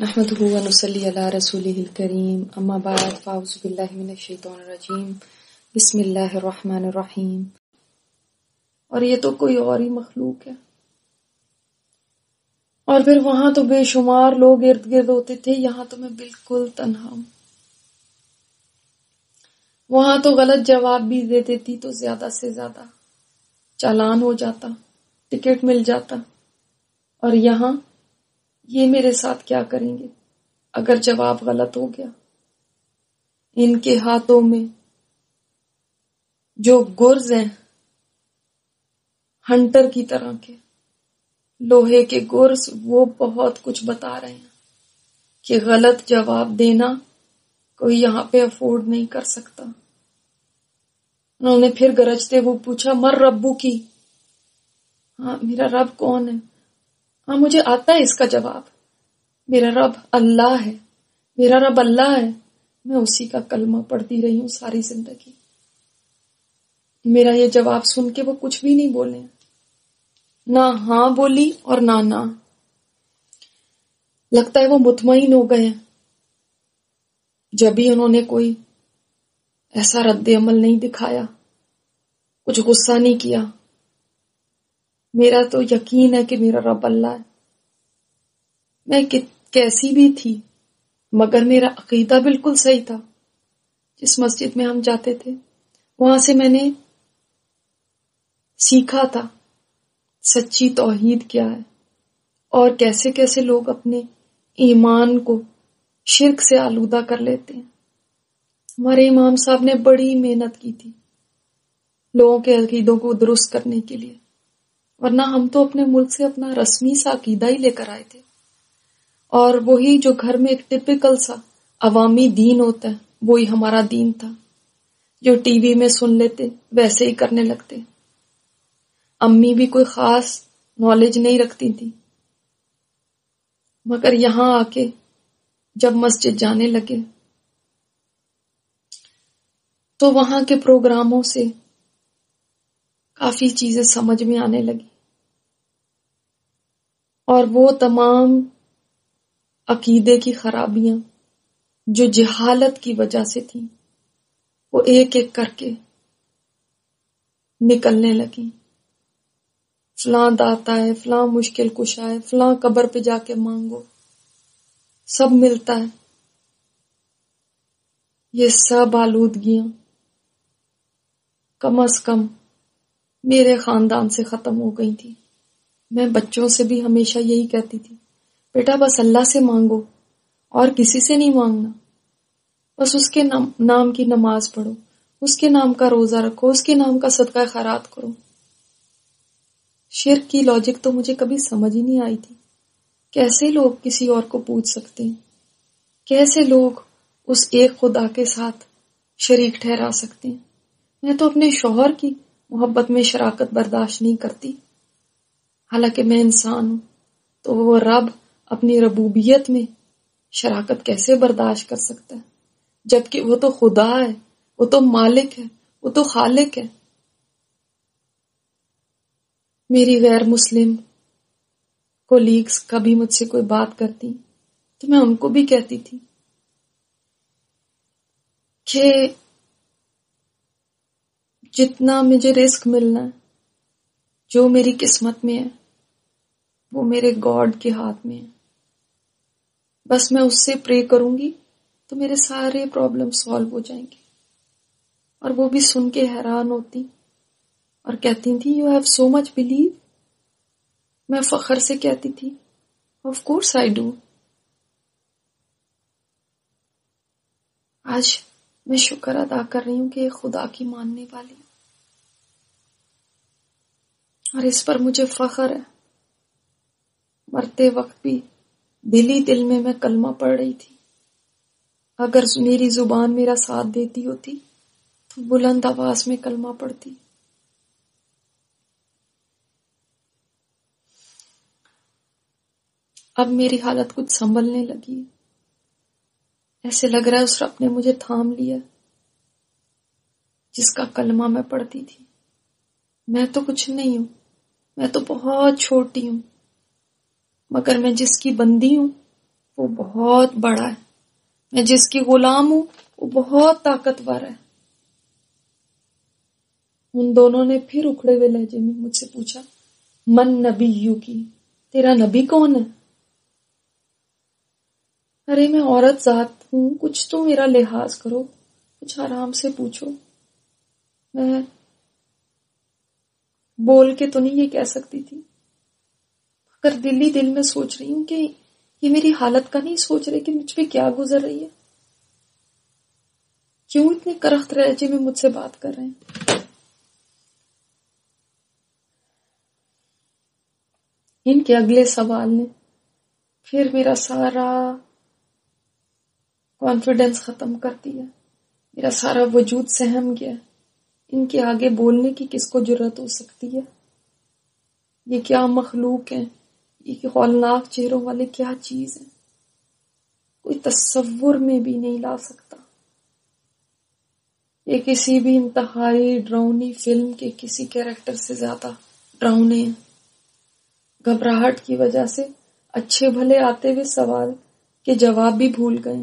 نحمده ونصلي على رسوله الكريم اما بعد فاعوذ بالله من الشیطان الرجیم بسم اللہ الرحمن الرحیم۔ اور یہ تو کوئی اور ہی مخلوق ہے، اور پھر وہاں تو بے شمار لوگ ارد گرد ہوتے تھے، یہاں تو میں بالکل تنہا ہوں۔ وہاں تو غلط جواب بھی دے دیتی تو زیادہ سے زیادہ چالان ہو جاتا، ٹکٹ مل جاتا، اور یہاں یہ میرے ساتھ کیا کریں گے اگر جواب غلط ہو گیا؟ ان کے ہاتھوں میں جو گرز ہیں ہنٹر کی طرح کے لوہے کے گرز، وہ بہت کچھ بتا رہے ہیں کہ غلط جواب دینا کوئی یہاں پہ افورڈ نہیں کر سکتا۔ انہوں نے پھر گرجتے وہ پوچھا، مر ربو کی، ہاں میرا رب کون ہے؟ ہاں مجھے آتا ہے اس کا جواب، میرا رب اللہ ہے، میرا رب اللہ ہے۔ میں اسی کا کلمہ پڑھتی رہی ہوں ساری زندگی۔ میرا یہ جواب سن کے وہ کچھ بھی نہیں بولے، نہ ہاں بولی اور نہ۔ لگتا ہے وہ مطمئن ہو گئے ہیں، جب ہی انہوں نے کوئی ایسا رد عمل نہیں دکھایا، کچھ غصہ نہیں کیا۔ میرا تو یقین ہے کہ میرا رب اللہ ہے۔ میں کیسی بھی تھی مگر میرا عقیدہ بالکل صحیح تھا۔ جس مسجد میں ہم جاتے تھے وہاں سے میں نے سیکھا تھا سچی توحید کیا ہے، اور کیسے کیسے لوگ اپنے ایمان کو شرک سے آلودہ کر لیتے ہیں۔ ہمارے امام صاحب نے بڑی محنت کی تھی لوگوں کے عقیدوں کو درست کرنے کے لیے، ورنہ ہم تو اپنے ملک سے اپنا رسمی سا عقیدہ ہی لے کر آئے تھے، اور وہی جو گھر میں ایک ٹپیکل سا عوامی دین ہوتا ہے وہی ہمارا دین تھا، جو ٹی وی میں سن لیتے ویسے ہی کرنے لگتے۔ امی بھی کوئی خاص نالج نہیں رکھتی تھی، مگر یہاں آ کے جب مسجد جانے لگے تو وہاں کے پروگراموں سے کافی چیزیں سمجھ میں آنے لگی، اور وہ تمام عقیدے کی خرابیاں جو جہالت کی وجہ سے تھیں وہ ایک ایک کر کے نکلنے لگی۔ فلاں داتا ہے، فلاں مشکل کشا ہے، فلاں قبر پہ جا کے مانگو، سب ملتا ہے۔ یہ سب آلودگیاں کم از کم میرے خاندان سے ختم ہو گئی تھی۔ میں بچوں سے بھی ہمیشہ یہی کہتی تھی، بیٹا بس اللہ سے مانگو اور کسی سے نہیں مانگنا، بس اس کے نام کی نماز پڑھو، اس کے نام کا روزہ رکھو، اس کے نام کا صدقہ خیرات کرو۔ شرک کی لاجک تو مجھے کبھی سمجھ ہی نہیں آئی تھی، کیسے لوگ کسی اور کو پوچھ سکتے ہیں، کیسے لوگ اس ایک خدا کے ساتھ شریک ٹھہرا سکتے ہیں۔ میں تو اپنے شوہر کی محبت میں شراکت برداشت نہیں کرتی، حالانکہ میں انسان ہوں، تو وہ رب اپنی ربوبیت میں شراکت کیسے برداشت کر سکتا ہے، جبکہ وہ تو خدا ہے، وہ تو مالک ہے، وہ تو خالق ہے۔ میری غیر مسلم کولیگز کبھی مجھ سے کوئی بات کرتی تو میں ان کو بھی کہتی تھی کہ جتنا مجھے رزق ملنا ہے، جو میری قسمت میں ہے، وہ میرے گاڈ کے ہاتھ میں ہے۔ بس میں اس سے پرے کروں گی تو میرے سارے پرابلم سالو ہو جائیں گے۔ اور وہ بھی سن کے حیران ہوتی اور کہتی تھی، you have so much blue. میں فخر سے کہتی تھی، آف کورس آئی ڈو۔ آج میں شکر ادا کر رہی ہوں کہ خدا کی ماننے والی ہوں، اور اس پر مجھے فخر ہے۔ مرتے وقت بھی دل ہی دل میں کلمہ پڑھ رہی تھی۔ اگر میری زبان میرا ساتھ دیتی ہوتی تو بلند آواز میں کلمہ پڑھتی۔ اب میری حالت کچھ سنبھلنے لگی، ایسے لگ رہا ہے اس رب نے مجھے تھام لیا جس کا کلمہ میں پڑھتی تھی۔ میں تو کچھ نہیں ہوں، میں تو بہت چھوٹی ہوں، مگر میں جس کی بندی ہوں وہ بہت بڑا ہے، میں جس کی غلام ہوں وہ بہت طاقتور ہے۔ ان دونوں نے پھر اکھڑے ہوئے لہجے میں مجھ سے پوچھا، من نبیو کی، تیرا نبی کون ہے؟ ارے میں عورت ذات ہوں، کچھ تو میرا لحاظ کرو، کچھ آرام سے پوچھو۔ میں بول کے تو نہیں یہ کہہ سکتی تھی، مگر دل ہی دل میں سوچ رہی ہوں کہ یہ میری حالت کا نہیں سوچ رہے کہ مجھ پہ کیا گزر رہی ہے، کیوں اتنے کرخت لہجے میں مجھ سے بات کر رہے ہیں۔ ان کے اگلے سوال نے پھر میرا سارا کانفیڈنس ختم کر دیا، میرا سارا وجود سہم گیا۔ ان کے آگے بولنے کی کس کو جرأت ہو سکتی ہے؟ یہ کیا مخلوق ہیں، یہ ہولناک چہروں والے کیا چیز ہیں، کوئی تصور میں بھی نہیں لا سکتا۔ یہ کسی بھی انتہائی ڈراؤنی فلم کے کسی کیریکٹر سے زیادہ ڈراؤنے ہیں۔ گھبراہٹ کی وجہ سے اچھے بھلے آتے ہوئے سوال کے جواب بھی بھول گئے۔